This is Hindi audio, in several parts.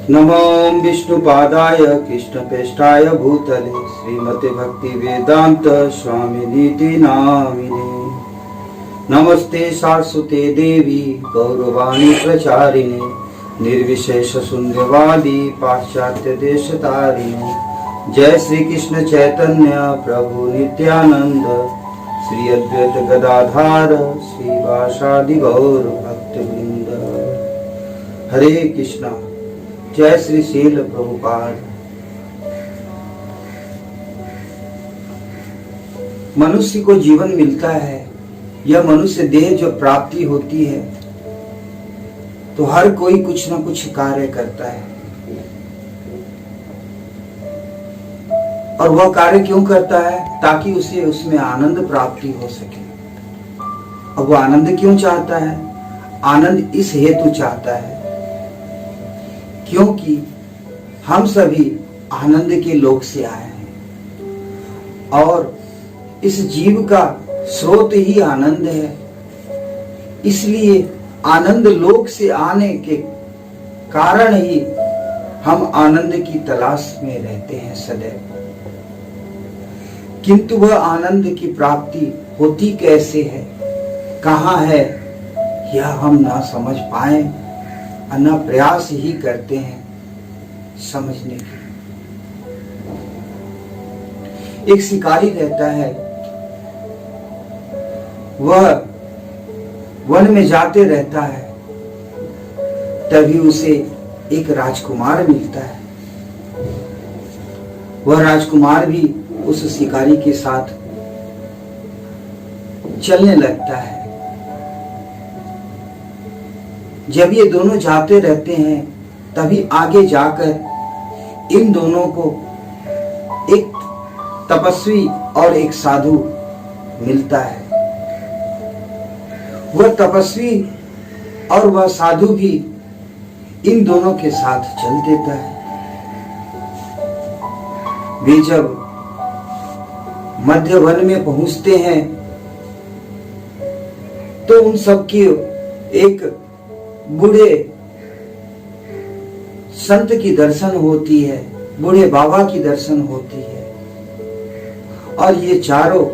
नमो विष्णुपादाय कृष्णप्रेष्ठाय भूतले श्रीमते भक्ति वेदांत स्वामिनीति नामिने। नमस्ते सारस्वते देवी गौरवाणी प्रचारिणे निर्विशेष शून्यवादी पाश्चात्य देश तारिणे। जय श्री कृष्ण चैतन्य प्रभु नित्यानंद श्री अद्वैत गदाधार श्रीवासादि गौर भक्तवृंद। हरे कृष्णा। जय श्री शील प्रभुपाद। मनुष्य को जीवन मिलता है, यह मनुष्य देह जो प्राप्ति होती है तो हर कोई कुछ न कुछ कार्य करता है। और वह कार्य क्यों करता है? ताकि उसे उसमें आनंद प्राप्ति हो सके। और वह आनंद क्यों चाहता है? आनंद इस हेतु चाहता है क्योंकि हम सभी आनंद के लोक से आए हैं और इस जीव का स्रोत ही आनंद है। इसलिए आनंद लोक से आने के कारण ही हम आनंद की तलाश में रहते हैं सदैव। किंतु वह आनंद की प्राप्ति होती कैसे है, कहाँ है, यह हम ना समझ पाए, अन्ना प्रयास ही करते हैं समझने की। एक शिकारी रहता है, वह वन में जाते रहता है, तभी उसे एक राजकुमार मिलता है। वह राजकुमार भी उस शिकारी के साथ चलने लगता है। जब ये दोनों जाते रहते हैं तभी आगे जाकर इन दोनों को एक तपस्वी और एक साधु मिलता है। वह तपस्वी और वह साधु भी इन दोनों के साथ चल देता है। वे जब मध्य वन में पहुंचते हैं तो उन सब की एक बूढ़े संत की दर्शन होती है, बूढ़े बाबा की दर्शन होती है। और ये चारों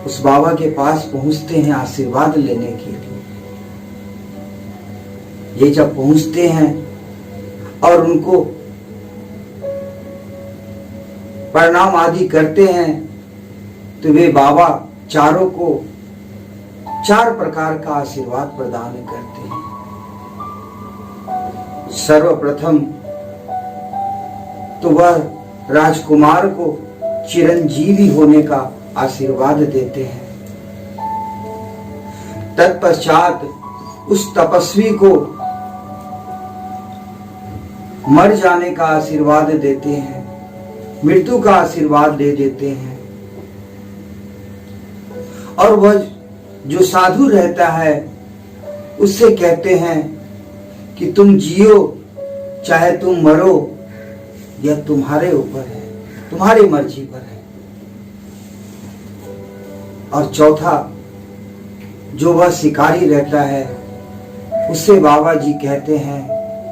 उस बाबा के पास पहुंचते हैं आशीर्वाद लेने के लिए। ये जब पहुंचते हैं और उनको प्रणाम आदि करते हैं तो वे बाबा चारों को 4 प्रकार का आशीर्वाद प्रदान करते हैं। सर्वप्रथम तो वह राजकुमार को चिरंजीवी होने का आशीर्वाद देते हैं। तत्पश्चात उस तपस्वी को मर जाने का आशीर्वाद देते हैं, मृत्यु का आशीर्वाद दे देते हैं। और वह जो साधु रहता है उससे कहते हैं कि तुम जियो चाहे तुम मरो, यह तुम्हारे ऊपर है, तुम्हारी मर्जी पर है। और चौथा जो वह शिकारी रहता है उससे बाबा जी कहते हैं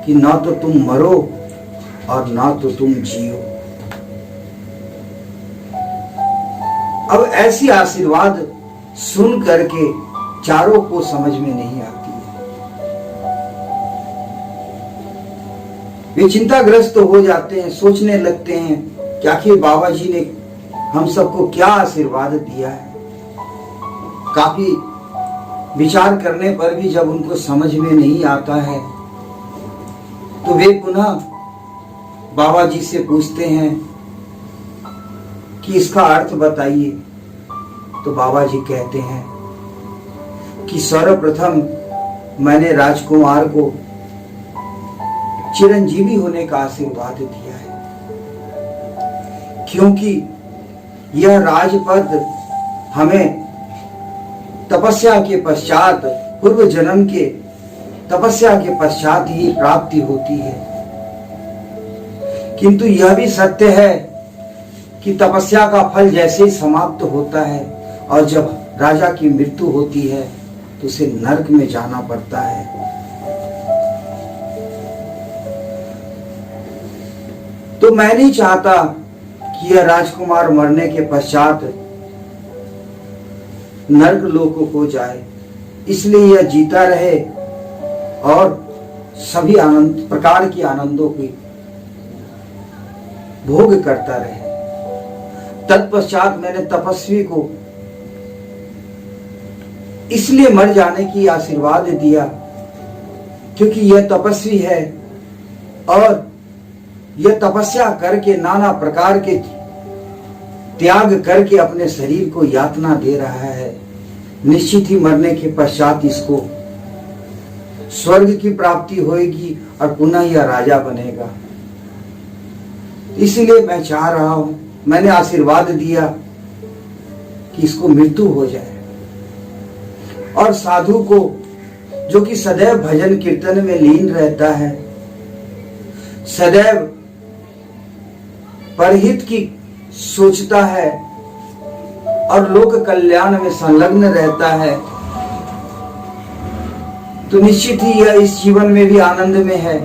कि ना तो तुम मरो और ना तो तुम जियो। अब ऐसी आशीर्वाद सुन करके चारों को समझ में नहीं आती है। वे चिंताग्रस्त हो जाते हैं, सोचने लगते हैं कि आखिर बाबा जी ने हम सबको क्या आशीर्वाद दिया है। काफी विचार करने पर भी जब उनको समझ में नहीं आता है तो वे पुनः बाबा जी से पूछते हैं कि इसका अर्थ बताइए। तो बाबा जी कहते हैं कि सर्वप्रथम मैंने राजकुमार को चिरंजीवी होने का आशीर्वाद दिया है, क्योंकि यह राजपद हमें तपस्या के पश्चात, पूर्व जन्म के तपस्या के पश्चात ही प्राप्ति होती है। किंतु यह भी सत्य है कि तपस्या का फल जैसे ही समाप्त होता है और जब राजा की मृत्यु होती है तो उसे नरक में जाना पड़ता है। तो मैं नहीं चाहता कि यह राजकुमार मरने के पश्चात नर्क लोक को जाए, इसलिए यह जीता रहे और सभी आनंद प्रकार की आनंदों की भोग करता रहे। तत्पश्चात मैंने तपस्वी को इसलिए मर जाने की आशीर्वाद दिया क्योंकि यह तपस्वी है और यह तपस्या करके नाना प्रकार के त्याग करके अपने शरीर को यातना दे रहा है। निश्चित ही मरने के पश्चात इसको स्वर्ग की प्राप्ति होगी और पुनः यह राजा बनेगा। इसलिए मैं चाह रहा हूं, मैंने आशीर्वाद दिया कि इसको मृत्यु हो जाए। और साधु को जो कि सदैव भजन कीर्तन में लीन रहता है, सदैव परहित की सोचता है और लोक कल्याण में संलग्न रहता है, तो निश्चित ही यह इस जीवन में भी आनंद में है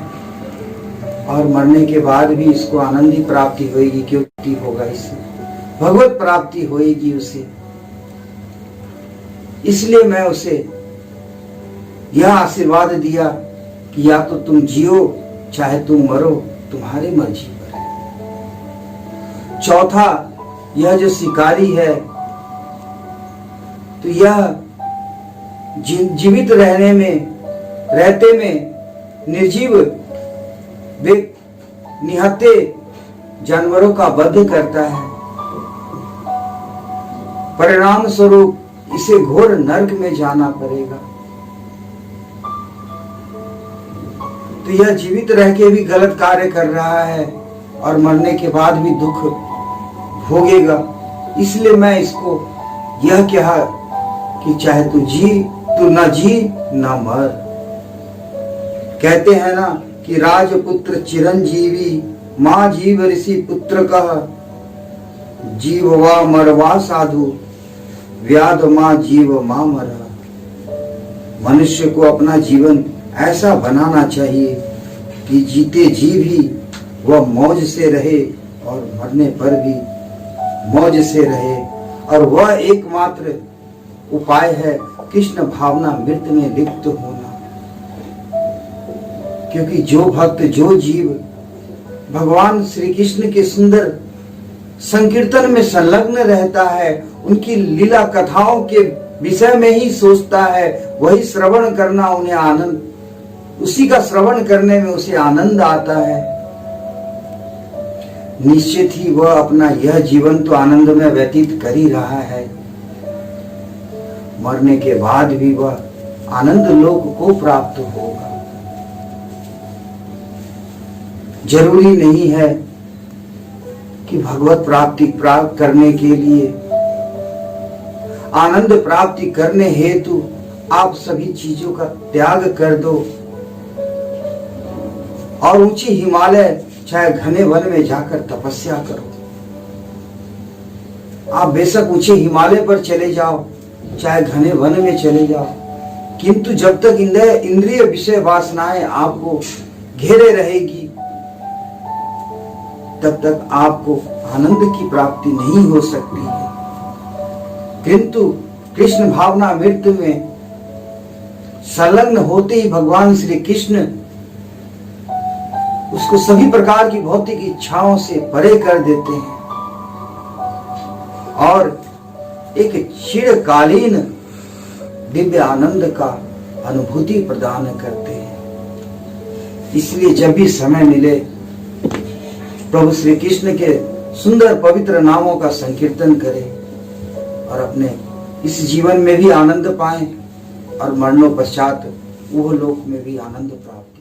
और मरने के बाद भी इसको आनंद ही प्राप्ति होगी। क्योंकि होगा इससे भगवत प्राप्ति होगी उसे। इसलिए मैं उसे यह आशीर्वाद दिया कि या तो तुम जियो चाहे तुम मरो, तुम्हारी मर्जी पर है। चौथा, यह जो शिकारी है तो यह जीवित रहते में निर्जीव निहत्ते जानवरों का वध करता है। परिणाम स्वरूप इसे घोर नरक में जाना पड़ेगा। तो यह जीवित रह के भी गलत कार्य कर रहा है और मरने के बाद भी दुख भोगेगा। इसलिए मैं इसको यह कहा कि चाहे तू ना जी ना मर। कहते हैं ना कि राजपुत्र चिरंजीवी, मां जीव ऋषि पुत्र कह, जीववा मरवा साधु, व्याध मां जीव मां मर। मनुष्य को अपना जीवन ऐसा बनाना चाहिए कि जीते जी भी वह मौज से रहे और मरने पर भी मौज से रहे। और वह एकमात्र उपाय है कृष्ण भावना मृत में लिप्त होना। क्योंकि जो भक्त, जो जीव भगवान श्री कृष्ण के सुंदर संकीर्तन में संलग्न रहता है, उनकी लीला कथाओं के विषय में ही सोचता है, वही श्रवण करना उन्हें आनंद, उसी का श्रवण करने में उसे आनंद आता है। निश्चित ही वह अपना यह जीवन तो आनंद में व्यतीत कर ही रहा है, मरने के बाद भी वह आनंद लोक को प्राप्त होगा। जरूरी नहीं है कि भगवत प्राप्ति प्राप्त करने के लिए, आनंद प्राप्ति करने हेतु आप सभी चीजों का त्याग कर दो और ऊंची हिमालय चाहे घने वन में जाकर तपस्या करो। आप बेशक ऊंचे हिमालय पर चले जाओ, चाहे घने वन में चले जाओ, किंतु जब तक इंद्रिय विषय वासनाएं आपको घेरे रहेगी, तब तक आपको आनंद की प्राप्ति नहीं हो सकती है। किंतु कृष्ण भावना मृत्यु में संलग्न होते ही भगवान श्री कृष्ण उसको सभी प्रकार की भौतिक इच्छाओं से परे कर देते हैं और एक चिरकालीन दिव्य आनंद का अनुभूति प्रदान करते हैं। इसलिए जब भी समय मिले प्रभु श्री कृष्ण के सुंदर पवित्र नामों का संकीर्तन करें और अपने इस जीवन में भी आनंद पाएं और मरणों पश्चात वो लोक में भी आनंद प्राप्त